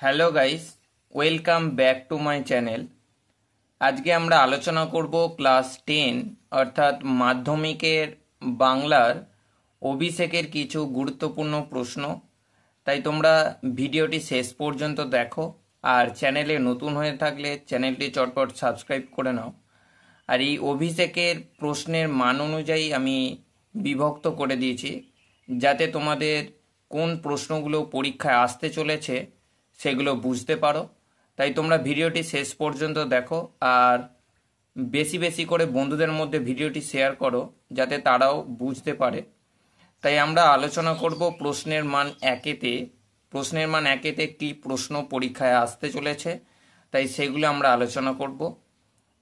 Hello guys, welcome back to my channel. আজকে আমরা আলোচনা করব ক্লাস 10 অর্থাৎ মাধ্যমিকের বাংলার অভিষেকের কিছু গুরুত্বপূর্ণ প্রশ্ন। তাই তোমরা ভিডিওটি শেষ পর্যন্ত দেখো, আর চ্যানেলে নতুন হয়ে থাকলে চ্যানেলটি চটপট সাবস্ক্রাইব করে নাও। আর এই অভিষেকের প্রশ্নের মান অনুযায়ী আমি বিভক্ত করে দিয়েছি, যাতে তোমাদের কোন প্রশ্নগুলো পরীক্ষায় আসতে চলেছে সেগুলো বুঝতে পারো। তাই তোমরা ভিডিওটি শেষ পর্যন্ত দেখো, আর বেশি বেশি করে বন্ধুদের মধ্যে ভিডিওটি শেয়ার করো, যাতে তারাও বুঝতে পারে। তাই আমরা আলোচনা করব প্রশ্নের মান একেতে। প্রশ্নের মান একেতে কি প্রশ্ন পরীক্ষায় আসতে চলেছে, তাই সেগুলো আমরা আলোচনা করব।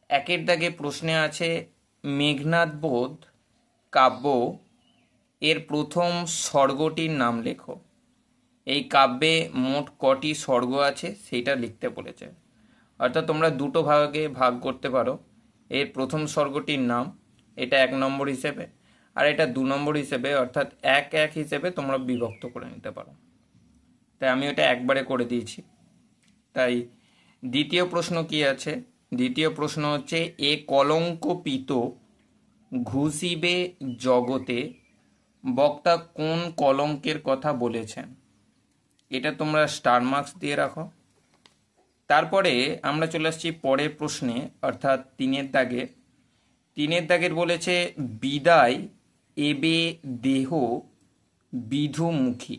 একের দাগে প্রশ্নে আছে, মেঘনাদ বধ কাব্য এর প্রথম স্বর্গটির নাম লেখো। এই কাব্যে মোট কটি স্বর্গ আছে সেইটা লিখতে বলেছে। অর্থাৎ তোমরা দুটো ভাগে ভাগ করতে পারো। এর প্রথম স্বর্গটির নাম, এটা 1 নম্বর হিসেবে, আর এটা 2 নম্বর হিসেবে, অর্থাৎ 1-1 হিসেবে তোমরা বিভক্ত করে নিতে পারো। তাই আমি ওটা একবারে করে দিয়েছি। তাই দ্বিতীয় প্রশ্ন কি আছে? দ্বিতীয় প্রশ্ন হচ্ছে, এ কলঙ্কপিত ঘুষিবে জগতে বক্তা কোন কলঙ্কের কথা বলেছেন? এটা তোমরা স্টার মার্কস দিয়ে রাখো। তারপরে আমরা চলে আসছি পরের প্রশ্নে, অর্থাৎ 3-এর দাগে। 3-এর দাগের বলেছে, বিদায় এবে দেহ বিধুমুখী।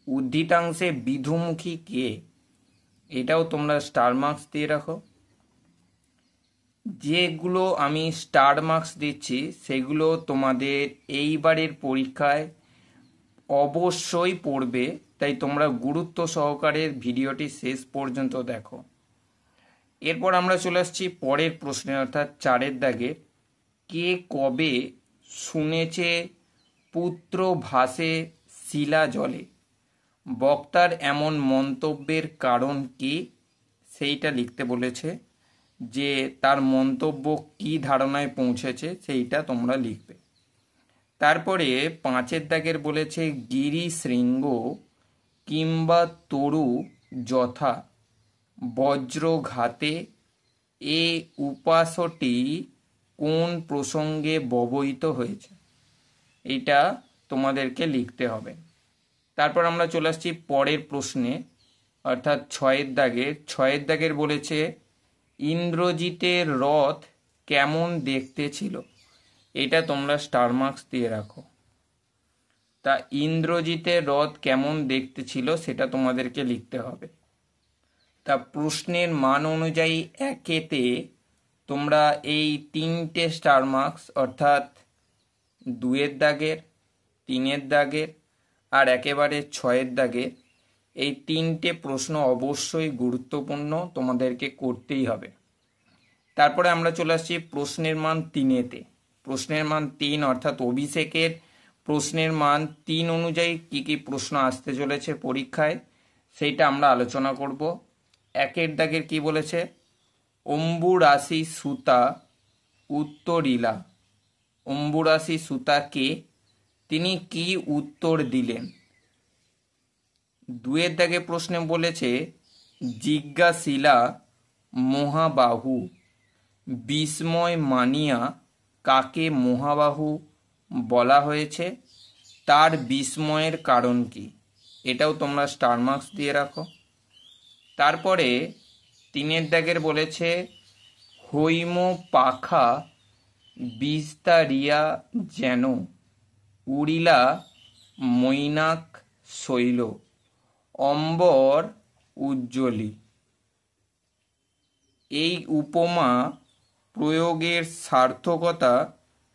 উদ্ধৃতাংশে বিধুমুখী কে? এটাও তোমরা স্টার মার্কস দিয়ে রাখো। যেগুলো আমি স্টার মার্কস দিচ্ছি সেগুলো তোমাদের এইবারের পরীক্ষায় অবশ্যই পড়বে, তাই তোমরা গুরুত্ব সহকারে ভিডিওটি শেষ পর্যন্ত দেখো। এরপর আমরা চলে আসছি পরের প্রশ্নে, অর্থাৎ 4-এর দাগে। কে কবে শুনেছে পুত্র ভাসে শিলা জলে? বক্তার এমন মন্তব্যের কারণ কি সেইটা লিখতে বলেছে। যে তার মন্তব্য কি ধারণায় পৌঁছেছে সেইটা তোমরা লিখবে। তারপরে 5-এর দাগের বলেছে, গিরি শৃঙ্গ কিংবা তরু যথা বজ্রঘাতে এ উপাসটি কোন প্রসঙ্গে ব্যবহৃত হয়েছে? এটা তোমাদেরকে লিখতে হবে। তারপর আমরা চলে আসছি পরের প্রশ্নে, অর্থাৎ 6-এর দাগের। 6-এর দাগের বলেছে, ইন্দ্রজিতের রথ কেমন দেখতে ছিল? এটা তোমরা স্টার মার্কস দিয়ে রাখো। তা ইন্দ্রজিতের রথ কেমন দেখতে ছিল সেটা তোমাদেরকে লিখতে হবে। তা প্রশ্নের মান অনুযায়ী একেতে তোমরা এই 3টে স্টার মার্কস, অর্থাৎ 2-এর দাগের, 3-এর দাগের আর একেবারে 6-এর দাগের, এই 3টে প্রশ্ন অবশ্যই গুরুত্বপূর্ণ, তোমাদেরকে করতেই হবে। তারপরে আমরা চলে আসছি প্রশ্নের মান 3-এতে। প্রশ্নের মান 3 অর্থাৎ অভিষেকের প্রশ্নের মান 3 অনুযায়ী কি কি প্রশ্ন আসতে চলেছে পরীক্ষায় সেইটা আমরা আলোচনা করব। 1-এর দাগের কি বলেছে? অম্বুরাশি সুতা উত্তরিলা। অম্বুরাশি সুতা কে? তিনি কি উত্তর দিলেন? 2-এর দাগে প্রশ্নে বলেছে, জিজ্ঞাসিলা মহাবাহু বিস্ময় মানিয়া কাকে মহাবাহু বলা হয়েছে? তার বিস্ময়ের কারণ কি? এটাও তোমরা স্টার মার্কস দিয়ে রাখো। তারপরে 3-এর দাগের বলেছে, হৈম পাখা বিস্তারিয়া যেন উড়িলা মৈনাক শৈল অম্বর উজ্জ্বলী। এই উপমা প্রয়োগের সার্থকতা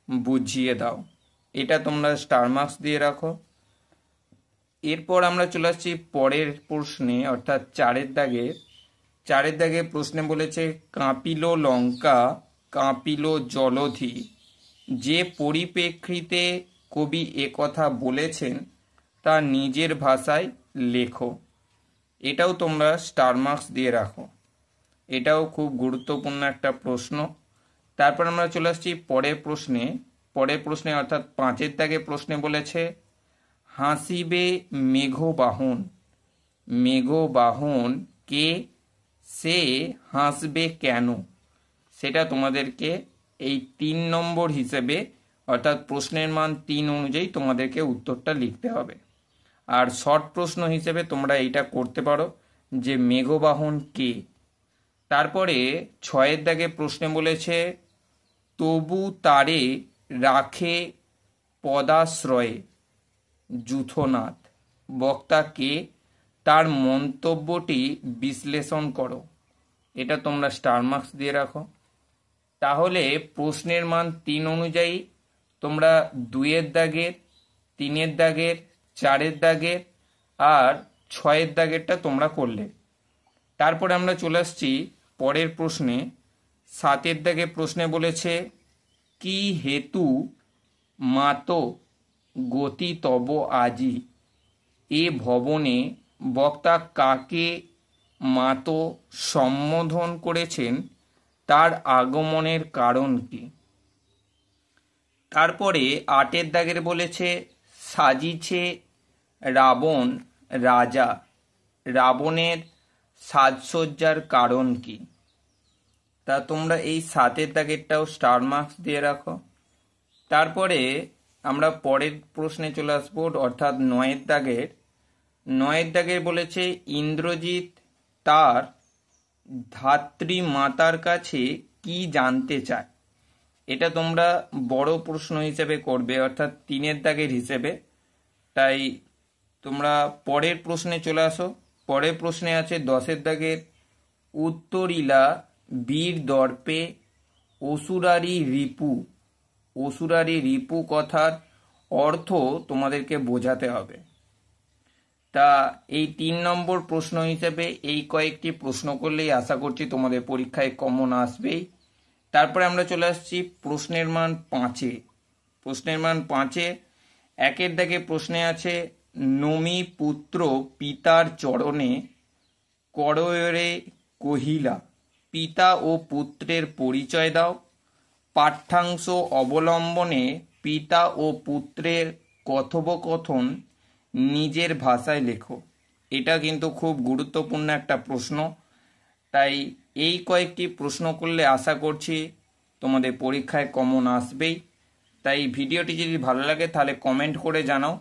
বুঝিয়ে দাও। এটা তোমরা স্টার মার্কস দিয়ে রাখো। এরপর আমরা চলে আসছি পরের প্রশ্নে, অর্থাৎ 4-এর দাগে। 4-এর দাগে প্রশ্নে বলেছে, কাঁপিল লঙ্কা কাঁপিল জলধি। যে পরিপ্রেক্ষিতে কবি একথা বলেছেন তা নিজের ভাষায় লেখো। এটাও তোমরা স্টার মার্কস দিয়ে রাখো। এটাও খুব গুরুত্বপূর্ণ একটা প্রশ্ন। তারপর আমরা চলে আসছি পরের প্রশ্নে অর্থাৎ 5-এর দাগে প্রশ্নে বলেছে, হাসিবে মেঘবাহন মেঘবাহন কে, সে হাসবে কেন, সেটা তোমাদেরকে এই 3 নম্বর হিসেবে অর্থাৎ প্রশ্নের মান 3 অনুযায়ী তোমাদেরকে উত্তরটা লিখতে হবে। আর শর্ট প্রশ্ন হিসেবে তোমরা এইটা করতে পারো যে মেঘবাহন কে। তারপরে 6 দাগে প্রশ্নে বলেছে তবু তারে রাখে পদাশ্রয়ে যূথনাথ, বক্তা কে, তার মন্তব্যটি বিশ্লেষণ করো। এটা তোমরা স্টার মার্কস দিয়ে রাখো। তাহলে প্রশ্নের মান 3 অনুযায়ী তোমরা 2 দাগের, 3 দাগের, 4 দাগের আর 6 দাগেরটা তোমরা করলে। তারপরে আমরা চলে আসছি পরের প্রশ্নে। 7 দাগে প্রশ্নে বলেছে কি হেতু মাত গতি তব আজি, এ ভবনে বক্তা কাকে মাত সম্বোধন করেছেন, তার আগমনের কারণ কি। তারপরে 8 দাগের বলেছে সাজিছে রাবণ রাজা, রাবণের সাজসজ্জার কারণ কি। তা তোমরা এই 7 দাগেরটাও স্টার মার্কস দিয়ে রাখো। তারপরে আমরা পরের প্রশ্নে চলে আসবো, অর্থাৎ 9 দাগের। 9 দাগের বলেছে ইন্দ্রজিৎ তার ধাত্রী মাতার কাছে কি জানতে চায়। এটা তোমরা বড় প্রশ্ন হিসেবে করবে, অর্থাৎ 3 দাগের হিসেবে। তাই তোমরা পরের প্রশ্নে চলে আসো। পরের প্রশ্নে আছে 10 দাগের উত্তরিলা বীর দর্পে অসুরারি রিপু, অসুরারি রিপু কথার অর্থ তোমাদেরকে বোঝাতে হবে। তা এই 3 নম্বর প্রশ্ন হিসেবে এই কয়েকটি প্রশ্ন করলেই আশা করছি তোমাদের পরীক্ষায় কমন আসবেই। তারপরে আমরা চলে আসছি প্রশ্নের মান 5-এ। প্রশ্নের মান 5-এ 1 দাগে প্রশ্নে আছে নমি পুত্র পিতার চরণে কররে কহিলা, পিতা ও পুত্রের পরিচয় দাও। পাঠ্যাংশ অবলম্বনে পিতা ও পুত্রের কথোপকথন নিজের ভাষায় লেখো। এটা কিন্তু খুব গুরুত্বপূর্ণ একটা প্রশ্ন। তাই এই কয়েকটি প্রশ্ন করলে আশা করছি তোমাদের পরীক্ষায় কমন আসবেই। তাই ভিডিওটি যদি ভালো লাগে তাহলে কমেন্ট করে জানাও,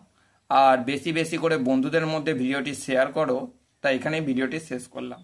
আর বেশি বেশি করে বন্ধুদের মধ্যে ভিডিওটি শেয়ার করো। তাই এখানে ভিডিওটি শেষ করলাম।